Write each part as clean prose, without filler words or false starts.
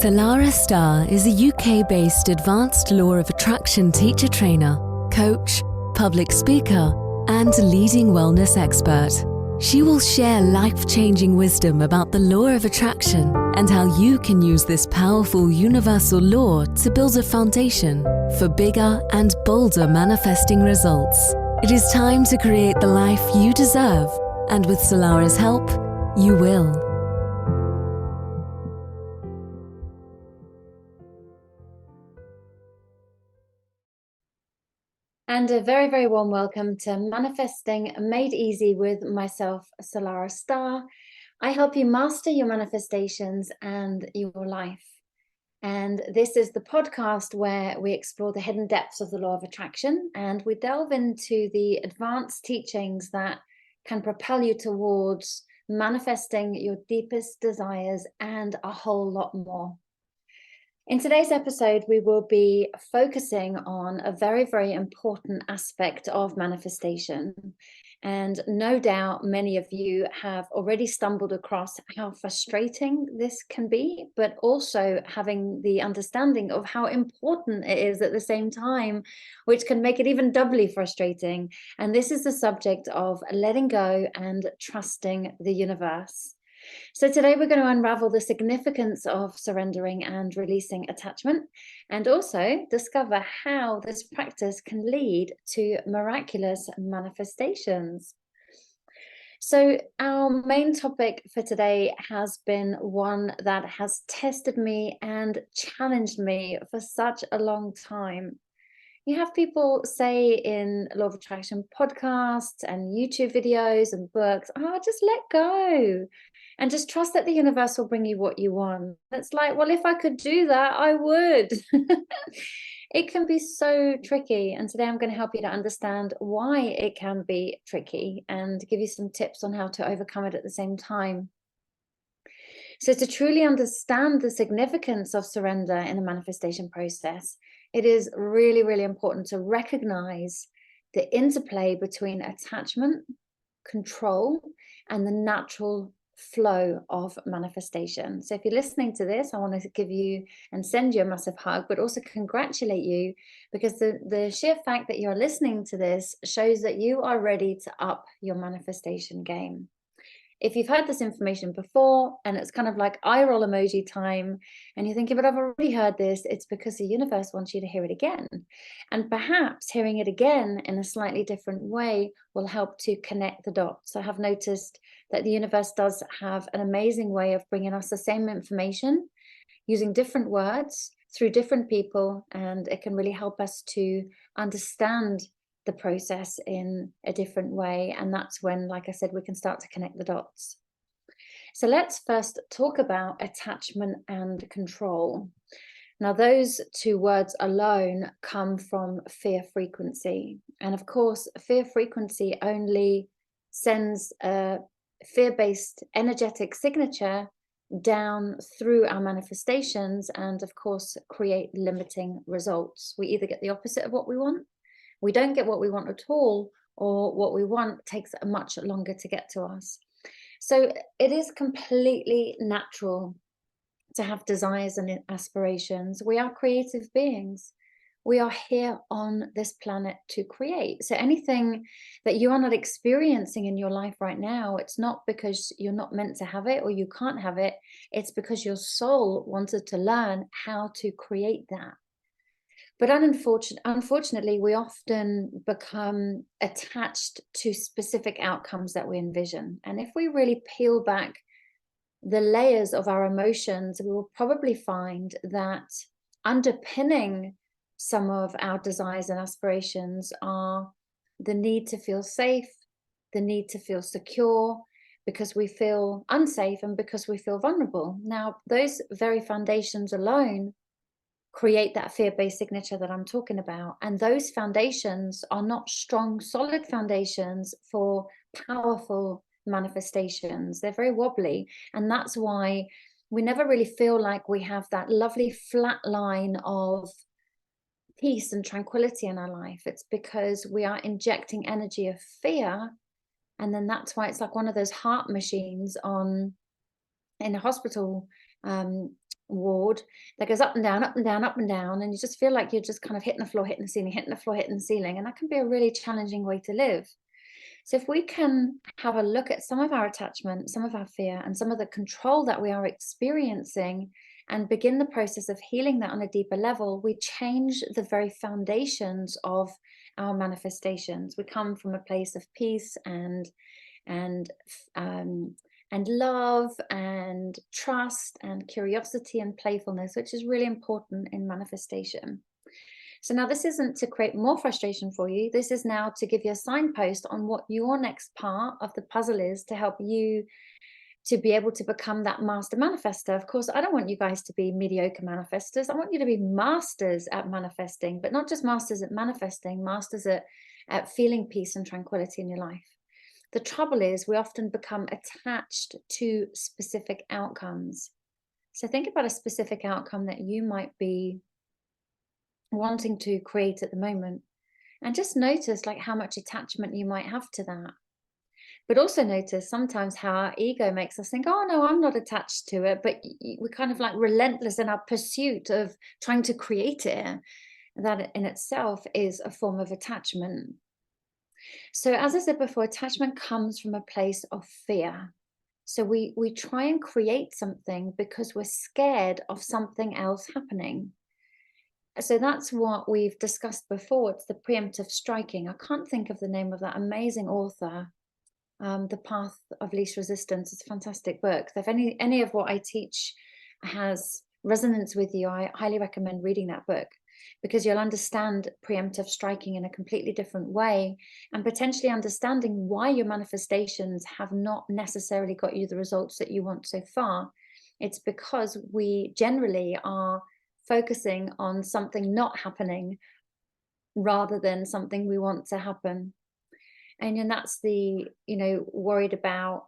Salarah Starre is a UK-based advanced law of attraction teacher trainer, coach, public speaker, and leading wellness expert. She will share life-changing wisdom about the law of attraction and how you can use this powerful universal law to build a foundation for bigger and bolder manifesting results. It is time to create the life you deserve, and with Salarah's help, you will. And a very, very warm welcome to Manifesting Made Easy with myself, Salarah Starre. I help you master your manifestations and your life. And this is the podcast where we explore the hidden depths of the law of attraction, and we delve into the advanced teachings that can propel you towards manifesting your deepest desires and a whole lot more. In today's episode, we will be focusing on a very, very important aspect of manifestation. And no doubt many of you have already stumbled across how frustrating this can be, but also having the understanding of how important it is at the same time, which can make it even doubly frustrating. And this is the subject of letting go and trusting the universe. So today we're going to unravel the significance of surrendering and releasing attachment, and also discover how this practice can lead to miraculous manifestations. So our main topic for today has been one that has tested me and challenged me for such a long time. You have people say in Law of Attraction podcasts and YouTube videos and books, oh, just let go and just trust that the universe will bring you what you want. It's like, well, if I could do that, I would. It can be so tricky. And today I'm going to help you to understand why it can be tricky and give you some tips on how to overcome it at the same time. So to truly understand the significance of surrender in the manifestation process, it is really, really important to recognize the interplay between attachment, control, and the natural flow of manifestation. So if you're listening to this, I want to give you and send you a massive hug, but also congratulate you, because the sheer fact that you're listening to this shows that you are ready to up your manifestation game. If you've heard this information before and it's kind of like eye roll emoji time and you're thinking, but I've already heard this, it's because the universe wants you to hear it again. And perhaps hearing it again in a slightly different way will help to connect the dots. I have noticed that the universe does have an amazing way of bringing us the same information using different words through different people, and it can really help us to understand the process in a different way. And that's when, like I said, we can start to connect the dots. So let's first talk about attachment and control. Now, those two words alone come from fear frequency. And of course, fear frequency only sends a fear-based energetic signature down through our manifestations and, of course, create limiting results. We either get the opposite of what we want, we don't get what we want at all, or what we want takes much longer to get to us. So it is completely natural to have desires and aspirations. We are creative beings. We are here on this planet to create. So anything that you are not experiencing in your life right now, it's not because you're not meant to have it or you can't have it. It's because your soul wanted to learn how to create that. But unfortunately, we often become attached to specific outcomes that we envision. And if we really peel back the layers of our emotions, we will probably find that underpinning some of our desires and aspirations are the need to feel safe, the need to feel secure, because we feel unsafe and because we feel vulnerable. Now, those very foundations alone create that fear-based signature that I'm talking about. And those foundations are not strong, solid foundations for powerful manifestations. They're very wobbly. And that's why we never really feel like we have that lovely flat line of peace and tranquility in our life. It's because we are injecting energy of fear. And then that's why it's like one of those heart machines in a hospital ward that goes up and down, up and down, up and down, and you just feel like you're just kind of hitting the floor, hitting the ceiling, hitting the floor, hitting the ceiling, and that can be a really challenging way to live. So if we can have a look at some of our attachment, some of our fear, and some of the control that we are experiencing, and begin the process of healing that on a deeper level, we change the very foundations of our manifestations. We come from a place of peace and love and trust and curiosity and playfulness, which is really important in manifestation. So now this isn't to create more frustration for you. This is now to give you a signpost on what your next part of the puzzle is to help you to be able to become that master manifestor. Of course, I don't want you guys to be mediocre manifestors. I want you to be masters at manifesting, but not just masters at manifesting, masters at feeling peace and tranquility in your life. The trouble is we often become attached to specific outcomes. So think about a specific outcome that you might be wanting to create at the moment, and just notice like how much attachment you might have to that. But also notice sometimes how our ego makes us think, oh no, I'm not attached to it, but we're kind of like relentless in our pursuit of trying to create it. That in itself is a form of attachment. So as I said before, attachment comes from a place of fear. So we try and create something because we're scared of something else happening. So that's what we've discussed before. It's the preemptive striking. I can't think of the name of that amazing author. The Path of Least Resistance is a fantastic book. If any of what I teach has resonance with you, I highly recommend reading that book, because you'll understand preemptive striking in a completely different way, and potentially understanding why your manifestations have not necessarily got you the results that you want so far. It's because we generally are focusing on something not happening rather than something we want to happen. And that's the, worried about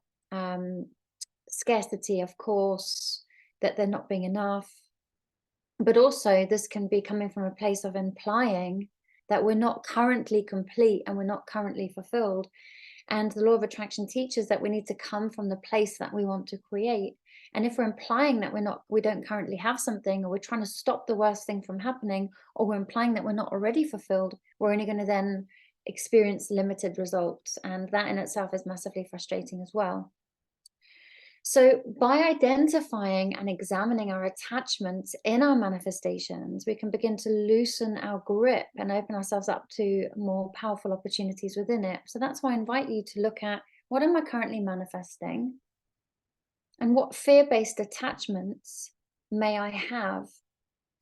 scarcity, of course, that there not being enough. But also this can be coming from a place of implying that we're not currently complete and we're not currently fulfilled. And the law of attraction teaches that we need to come from the place that we want to create. And if we're implying that we don't currently have something, or we're trying to stop the worst thing from happening, or we're implying that we're not already fulfilled, we're only going to then experience limited results. And that in itself is massively frustrating as well. So by identifying and examining our attachments in our manifestations, we can begin to loosen our grip and open ourselves up to more powerful opportunities within it. So that's why I invite you to look at, what am I currently manifesting? And what fear-based attachments may I have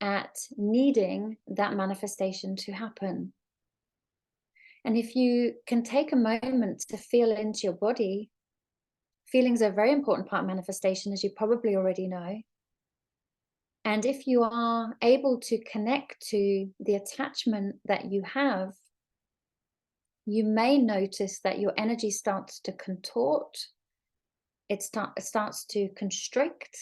at needing that manifestation to happen? And if you can take a moment to feel into your body, feelings are a very important part of manifestation, as you probably already know. And if you are able to connect to the attachment that you have, you may notice that your energy starts to contort. It starts to constrict.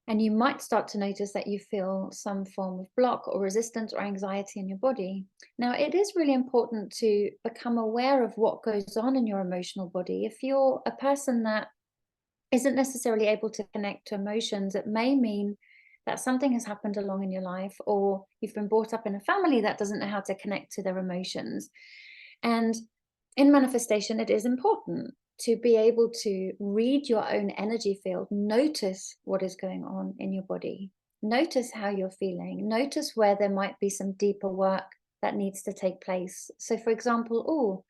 And you might start to notice that you feel some form of block or resistance or anxiety in your body. Now, it is really important to become aware of what goes on in your emotional body. If you're a person that isn't necessarily able to connect to emotions, it may mean that something has happened along in your life, or you've been brought up in a family that doesn't know how to connect to their emotions. And in manifestation, it is important to be able to read your own energy field, notice what is going on in your body, notice how you're feeling, notice where there might be some deeper work that needs to take place. So for example,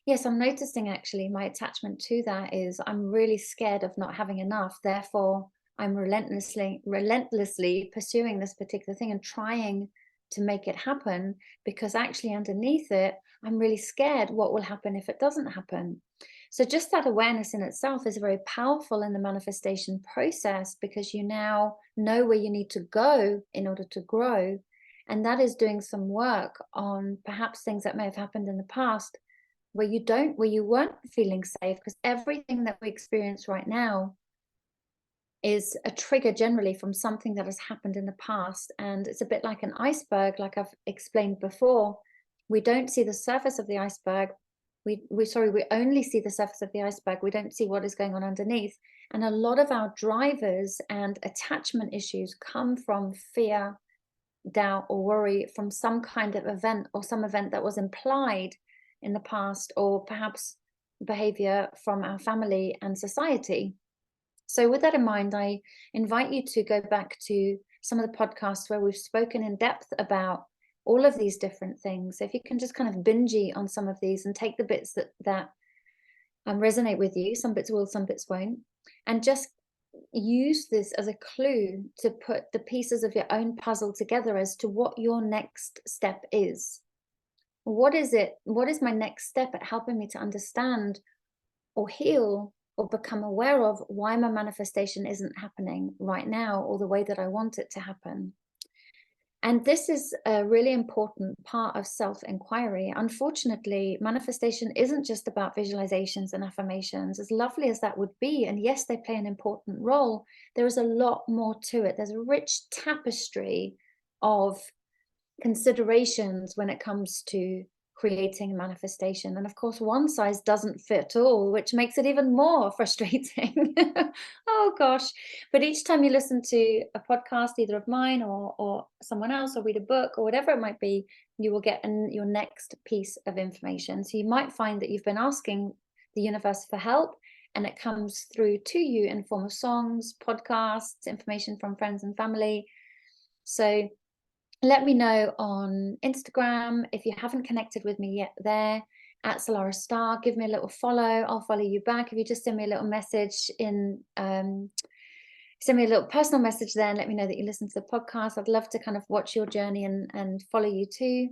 yes, I'm noticing actually my attachment to that is I'm really scared of not having enough. Therefore, I'm relentlessly pursuing this particular thing and trying to make it happen, because actually underneath it, I'm really scared what will happen if it doesn't happen. So just that awareness in itself is very powerful in the manifestation process, because you now know where you need to go in order to grow. And that is doing some work on perhaps things that may have happened in the past where you weren't feeling safe, because everything that we experience right now is a trigger generally from something that has happened in the past. And it's a bit like an iceberg, like I've explained before. We don't see the surface of the iceberg, We only see the surface of the iceberg. We don't see what is going on underneath. And a lot of our drivers and attachment issues come from fear, doubt, or worry from some kind of event, or some event that was implied in the past, or perhaps behavior from our family and society. So with that in mind, I invite you to go back to some of the podcasts where we've spoken in depth about all of these different things. So if you can just kind of binge on some of these and take the bits that resonate with you, some bits will, some bits won't, and just use this as a clue to put the pieces of your own puzzle together as to what your next step is. What is it? What is my next step at helping me to understand or heal or become aware of why my manifestation isn't happening right now or the way that I want it to happen? And this is a really important part of self-inquiry. Unfortunately, manifestation isn't just about visualizations and affirmations, as lovely as that would be. And yes, they play an important role. There is a lot more to it. There's a rich tapestry of considerations when it comes to creating manifestation. And of course, one size doesn't fit all, which makes it even more frustrating. Oh gosh. But each time you listen to a podcast, either of mine or someone else, or read a book or whatever it might be, you will get your next piece of information. So you might find that you've been asking the universe for help, and it comes through to you in form of songs, podcasts, information from friends and family. So let me know on Instagram if you haven't connected with me yet there, at Salarah Starre. Give me a little follow. I'll follow you back. If you just send me a little message send me a little personal message there and let me know that you listen to the podcast. I'd love to kind of watch your journey and follow you too.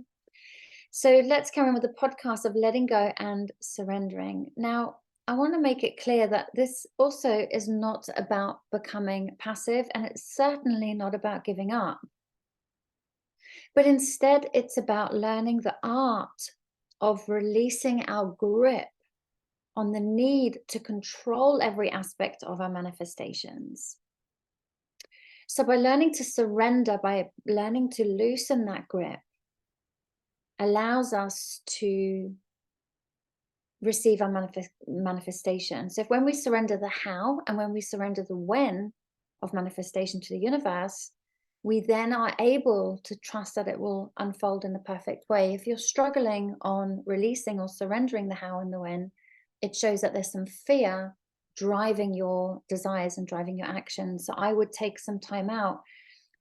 So let's carry on with the podcast of letting go and surrendering. Now, I want to make it clear that this also is not about becoming passive, and it's certainly not about giving up. But instead, it's about learning the art of releasing our grip on the need to control every aspect of our manifestations. So by learning to surrender, by learning to loosen that grip, allows us to receive our manifestation. So if when we surrender the how and when we surrender the when of manifestation to the universe, we then are able to trust that it will unfold in the perfect way. If you're struggling on releasing or surrendering the how and the when, it shows that there's some fear driving your desires and driving your actions. So I would take some time out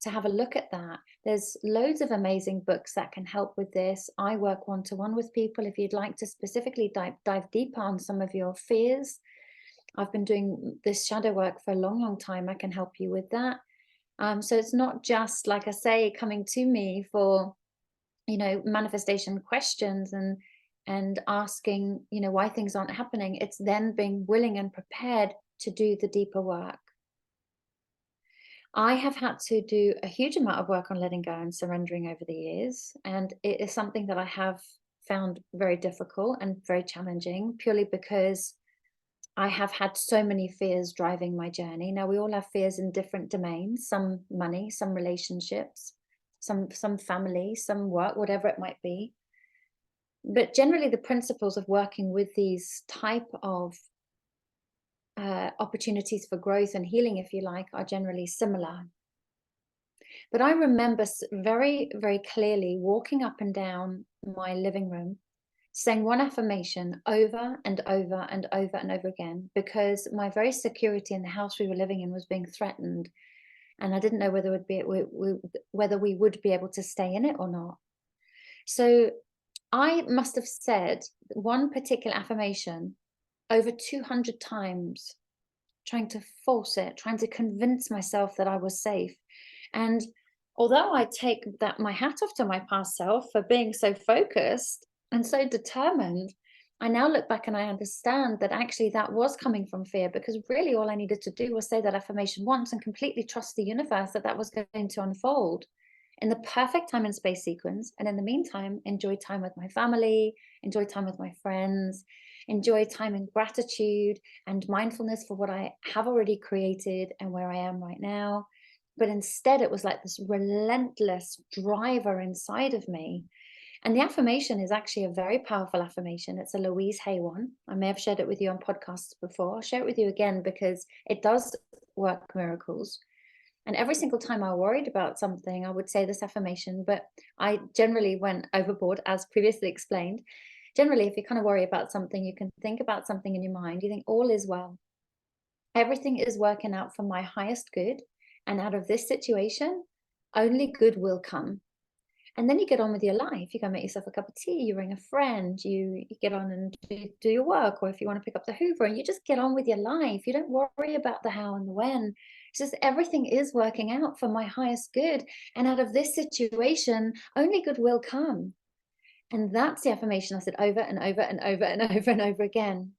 to have a look at that. There's loads of amazing books that can help with this. I work one-to-one with people. If you'd like to specifically dive deeper on some of your fears, I've been doing this shadow work for a long, long time. I can help you with that. So it's not just, like I say, coming to me for, manifestation questions and asking, why things aren't happening. It's then being willing and prepared to do the deeper work. I have had to do a huge amount of work on letting go and surrendering over the years. And it is something that I have found very difficult and very challenging, purely because I have had so many fears driving my journey. Now, we all have fears in different domains, some money, some relationships, some family, some work, whatever it might be. But generally, the principles of working with these type of opportunities for growth and healing, if you like, are generally similar. But I remember very, very clearly walking up and down my living room, saying one affirmation over and over and over and over again, because my very security in the house we were living in was being threatened, and I didn't know whether we would be able to stay in it or not. So I must have said one particular affirmation over 200 times, trying to force it, trying to convince myself that I was safe. And although I take my hat off to my past self for being so focused and so determined, I now look back and I understand that actually that was coming from fear, because really all I needed to do was say that affirmation once and completely trust the universe that was going to unfold in the perfect time and space sequence. And in the meantime, enjoy time with my family, enjoy time with my friends, enjoy time in gratitude and mindfulness for what I have already created and where I am right now. But instead, it was like this relentless driver inside of me. And the affirmation is actually a very powerful affirmation. It's a Louise Hay one. I may have shared it with you on podcasts before. I'll share it with you again because it does work miracles. And every single time I worried about something, I would say this affirmation, but I generally went overboard, as previously explained. Generally, if you kind of worry about something, you can think about something in your mind. You think all is well. Everything is working out for my highest good. And out of this situation, only good will come. And then you get on with your life. You go make yourself a cup of tea, you ring a friend, you get on and do your work, or if you want to pick up the Hoover, and you just get on with your life. You don't worry about the how and the when. It's just everything is working out for my highest good. And out of this situation, only good will come. And that's the affirmation I said over and over and over and over and over again.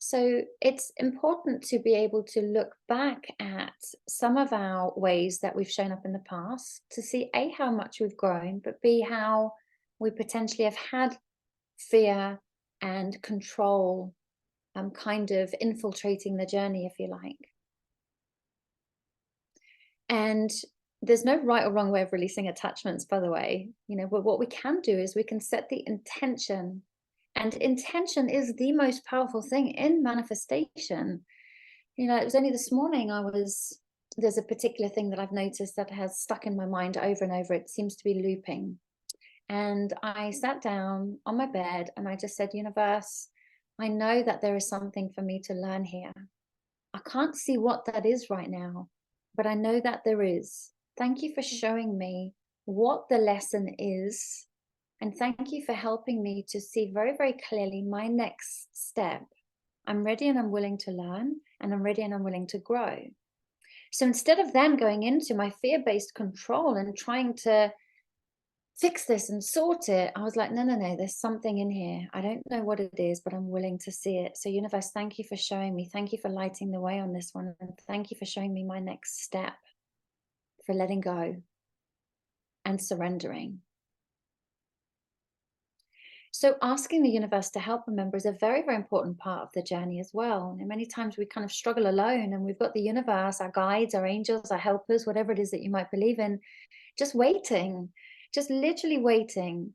So it's important to be able to look back at some of our ways that we've shown up in the past to see A, how much we've grown, but B, how we potentially have had fear and control kind of infiltrating the journey, if you like. And there's no right or wrong way of releasing attachments, by the way. But what we can do is we can set the intention. And intention is the most powerful thing in manifestation. It was only this morning there's a particular thing that I've noticed that has stuck in my mind over and over. It seems to be looping. And I sat down on my bed and I just said, universe, I know that there is something for me to learn here. I can't see what that is right now, but I know that there is. Thank you for showing me what the lesson is. And thank you for helping me to see very, very clearly my next step. I'm ready and I'm willing to learn, and I'm ready and I'm willing to grow. So instead of then going into my fear-based control and trying to fix this and sort it, I was like, no, there's something in here. I don't know what it is, but I'm willing to see it. So universe, thank you for showing me. Thank you for lighting the way on this one. And thank you for showing me my next step, for letting go and surrendering. So asking the universe to help, remember, is a very, very important part of the journey as well. And many times we kind of struggle alone, and we've got the universe, our guides, our angels, our helpers, whatever it is that you might believe in, just waiting, just literally waiting.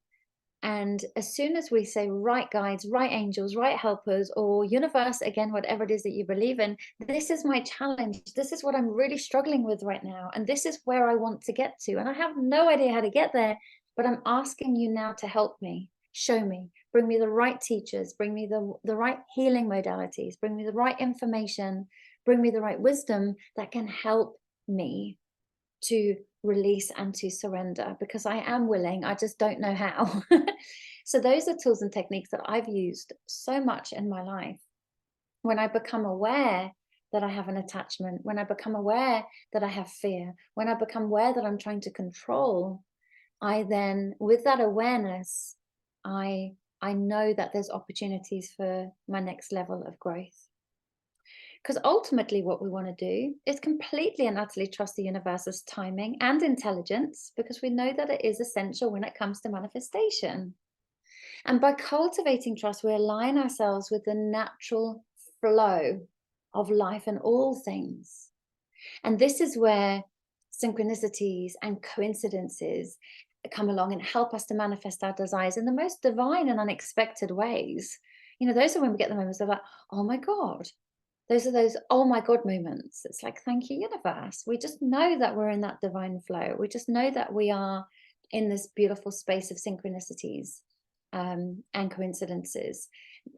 And as soon as we say right guides, right angels, right helpers, or universe, again, whatever it is that you believe in, this is my challenge. This is what I'm really struggling with right now. And this is where I want to get to. And I have no idea how to get there, but I'm asking you now to help me. Show me, bring me the right teachers, bring me the right healing modalities, bring me the right information, bring me the right wisdom that can help me to release and to surrender, because I am willing, I just don't know how. So those are tools and techniques that I've used so much in my life. When I become aware that I have an attachment, when I become aware that I have fear, when I become aware that I'm trying to control, I then, with that awareness, I know that there's opportunities for my next level of growth. Because ultimately what we want to do is completely and utterly trust the universe's timing and intelligence, because we know that it is essential when it comes to manifestation. And by cultivating trust, we align ourselves with the natural flow of life and all things. And this is where synchronicities and coincidences come along and help us to manifest our desires in the most divine and unexpected ways. Those are when we get the moments of like, oh my God. Those are those oh my God moments. It's like, thank you, universe. We just know that we're in that divine flow. We just know that we are in this beautiful space of synchronicities and coincidences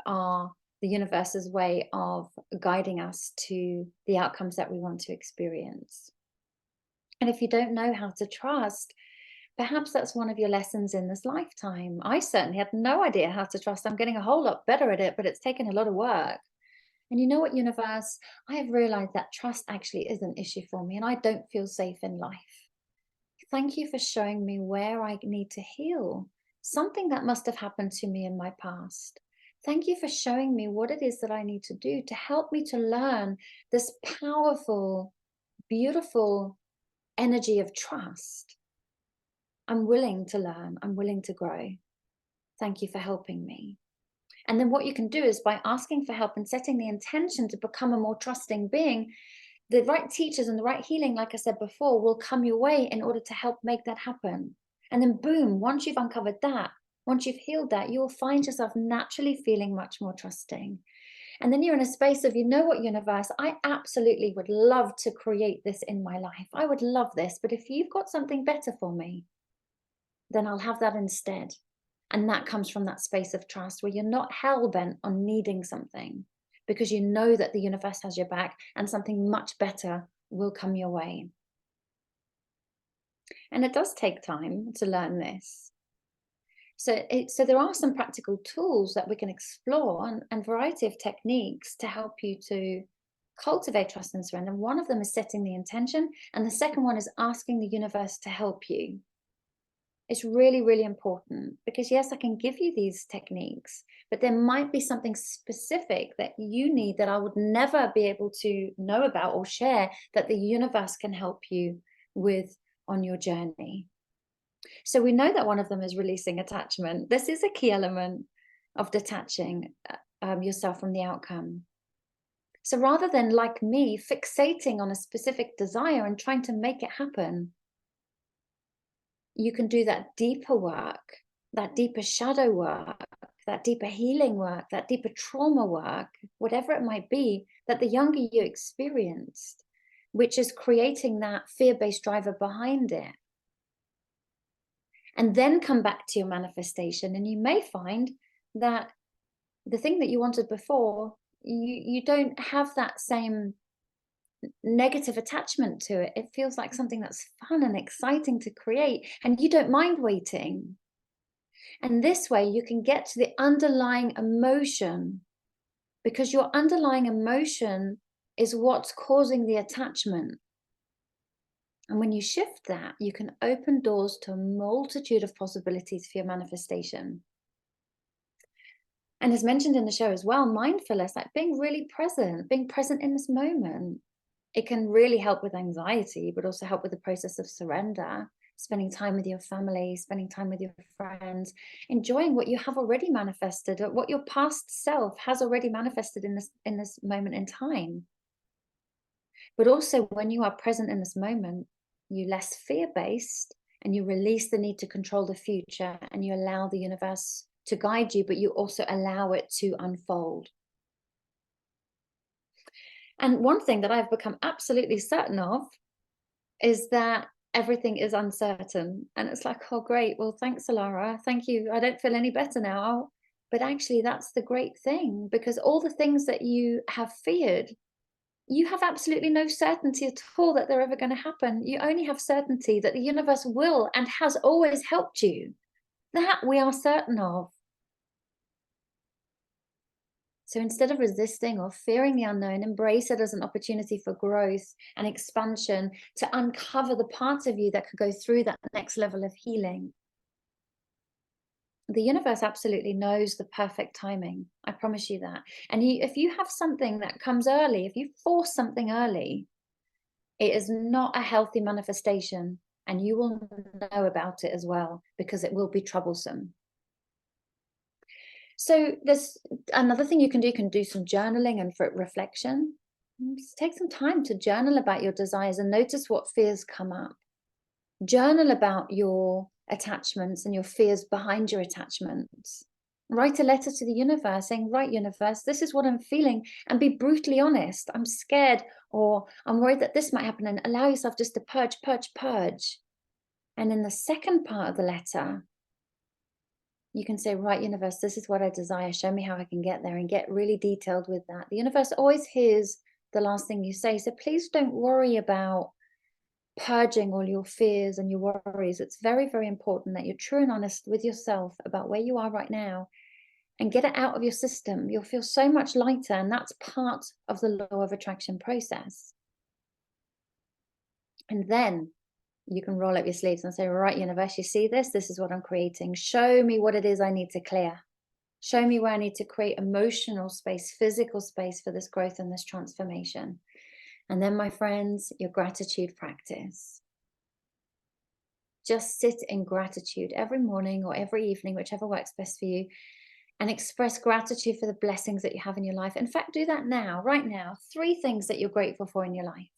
are the universe's way of guiding us to the outcomes that we want to experience. And if you don't know how to trust, perhaps that's one of your lessons in this lifetime. I certainly had no idea how to trust. I'm getting a whole lot better at it, but it's taken a lot of work. And you know what, universe? I have realized that trust actually is an issue for me, and I don't feel safe in life. Thank you for showing me where I need to heal, something that must have happened to me in my past. Thank you for showing me what it is that I need to do to help me to learn this powerful, beautiful energy of trust. I'm willing to learn. I'm willing to grow. Thank you for helping me. And then what you can do is, by asking for help and setting the intention to become a more trusting being, the right teachers and the right healing, like I said before, will come your way in order to help make that happen. And then boom, once you've uncovered that, once you've healed that, you will find yourself naturally feeling much more trusting. And then you're in a space of, you know what, universe, I absolutely would love to create this in my life. I would love this, but if you've got something better for me, then I'll have that instead. And that comes from that space of trust where you're not hell-bent on needing something, because you know that the universe has your back and something much better will come your way. And it does take time to learn this. So there are some practical tools that we can explore and variety of techniques to help you to cultivate trust and surrender. One of them is setting the intention, and the second one is asking the universe to help you. It's really, really important, because yes, I can give you these techniques, but there might be something specific that you need that I would never be able to know about or share, that the universe can help you with on your journey. So we know that one of them is releasing attachment. This is a key element of detaching yourself from the outcome. So rather than, like me, fixating on a specific desire and trying to make it happen, you can do that deeper work, that deeper shadow work, that deeper healing work, that deeper trauma work, whatever it might be, that the younger you experienced, which is creating that fear-based driver behind it. And then come back to your manifestation, and you may find that the thing that you wanted before, you don't have that same negative attachment to it. It feels like something that's fun and exciting to create, and you don't mind waiting. And this way you can get to the underlying emotion, because your underlying emotion is what's causing the attachment. And when you shift that, you can open doors to a multitude of possibilities for your manifestation. And as mentioned in the show as well, mindfulness, like being really present, being present in this moment. It can really help with anxiety, but also help with the process of surrender, spending time with your family, spending time with your friends, enjoying what you have already manifested, or what your past self has already manifested in this moment in time. But also, when you are present in this moment, you're less fear-based, and you release the need to control the future, and you allow the universe to guide you, but you also allow it to unfold. And one thing that I've become absolutely certain of is that everything is uncertain. And it's like, oh, great. Well, thanks, Salarah. Thank you. I don't feel any better now. But actually, that's the great thing, because all the things that you have feared, you have absolutely no certainty at all that they're ever going to happen. You only have certainty that the universe will and has always helped you. That we are certain of. So instead of resisting or fearing the unknown, embrace it as an opportunity for growth and expansion, to uncover the parts of you that could go through that next level of healing. The universe absolutely knows the perfect timing. I promise you that. And if you have something that comes early, if you force something early, it is not a healthy manifestation, and you will know about it as well, because it will be troublesome. So there's another thing you can do some journaling and for reflection. Just take some time to journal about your desires and notice what fears come up. Journal about your attachments and your fears behind your attachments. Write a letter to the universe saying, right, universe, this is what I'm feeling, and be brutally honest. I'm scared, or I'm worried that this might happen, and allow yourself just to purge, purge, purge. And in the second part of the letter, you can say, right, universe, this is what I desire. Show me how I can get there, and get really detailed with that. The universe always hears the last thing you say. So please don't worry about purging all your fears and your worries. It's very, very important that you're true and honest with yourself about where you are right now, and get it out of your system. You'll feel so much lighter, and that's part of the law of attraction process. And then you can roll up your sleeves and say, right, universe, you see this? This is what I'm creating. Show me what it is I need to clear. Show me where I need to create emotional space, physical space for this growth and this transformation. And then, my friends, your gratitude practice. Just sit in gratitude every morning or every evening, whichever works best for you, and express gratitude for the blessings that you have in your life. In fact, do that now, right now. 3 things that you're grateful for in your life.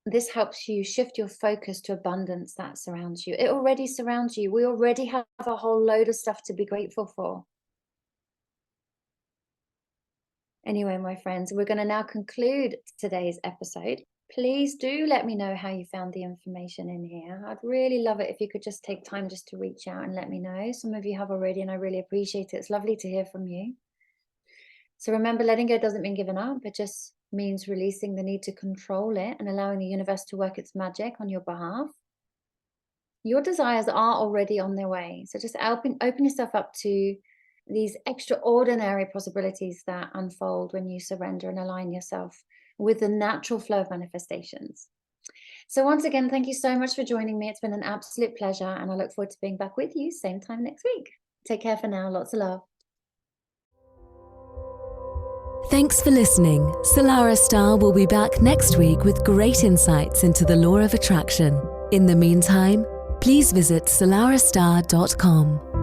this helps you shift your focus to abundance that surrounds you. It already surrounds you. We already have a whole load of stuff to be grateful for. Anyway, my friends, we're going to now conclude today's episode. Please do let me know how you found the information in here. I'd really love it if you could just take time just to reach out and let me know. Some of you have already, and I really appreciate it. It's lovely to hear from you. So remember, letting go doesn't mean giving up. It just means releasing the need to control it and allowing the universe to work its magic on your behalf. Your desires are already on their way. So just open yourself up to these extraordinary possibilities that unfold when you surrender and align yourself with the natural flow of manifestations. So once again, thank you so much for joining me. It's been an absolute pleasure, and I look forward to being back with you same time next week. Take care for now. Lots of love. Thanks for listening. Salarah Starre will be back next week with great insights into the law of attraction. In the meantime, please visit salarahstarre.com.